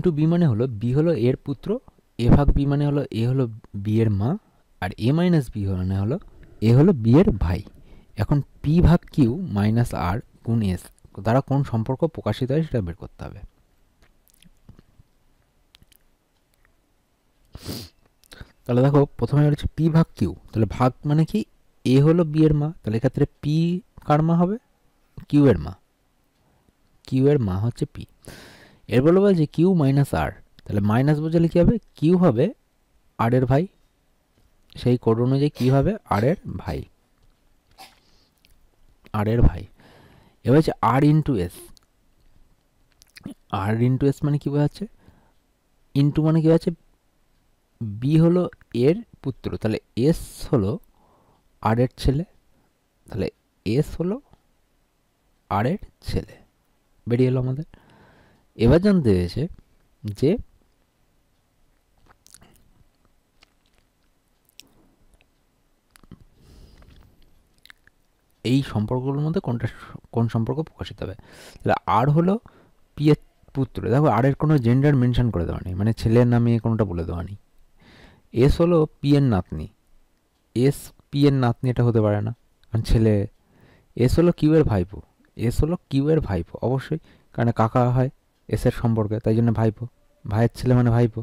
Into B মানে হলো B হলো এর পুত্র, এ ভাগ বি মানে হলো এ হলো বি এর মা, আর এ মাইনাস বি মানে হলো এ হলো বি এর ভাই। এখন পি ভাগ কিউ মাইনাস আর গুণ এস দ্বারা কোন সম্পর্ক প্রকাশিত হয় সেটা বের করতে হবে। তাহলে দেখো প্রথমে হচ্ছে পি ভাগ কিউ, তাহলে ভাগ মানে কি, এ হলো বি এর মা, তাহলে এক্ষেত্রে পি কার মা হবে, কিউ এর মা, কিউ এর মা হচ্ছে পি। এরপর বলছে কিউ মাইনাস আর, তাহলে মাইনাস বোঝালে কি হবে, কিউ হবে আর এর ভাই, সেই কোড অনুযায়ী কি হবে আর এর ভাই, আর এর ভাই। এবার হচ্ছে আর ইন্টু এস, আর ইন্টু এস মানে কি বোঝাচ্ছে, ইন্টু মানে কি আছে, বি হলো এর পুত্র, তাহলে এস হলো আর এর ছেলে, তাহলে এস হলো আর এর ছেলে, বেরিয়ে এলো আমাদের। এবার জানতে হয়েছে যে এই সম্পর্কগুলোর মধ্যে কোন সম্পর্ক প্রকাশিত হবে। তাহলে আর হলো পি এর পুত্র, দেখো আর এর কোনো জেন্ডার মেনশন করে দেওয়া নেই, মানে ছেলের নামে কোনোটা বলে দেওয়া নেই। এস হলো পি এর নাতনি, এস পি এর নাতনি এটা হতে পারে না, কারণ ছেলে। এস হলো কিউ এর ভাইপো, এস হলো কিউ এর ভাইপো অবশ্যই, কারণ কাকা হয় এস এর সম্পর্কে, তাই জন্য ভাইপো, ভাইয়ের ছেলে মানে ভাইপো,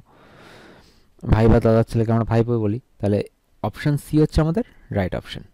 ভাই বা দাদার ছেলেকে আমরা ভাইপো বলি। তাহলে অপশান সি হচ্ছে আমাদের রাইট অপশান।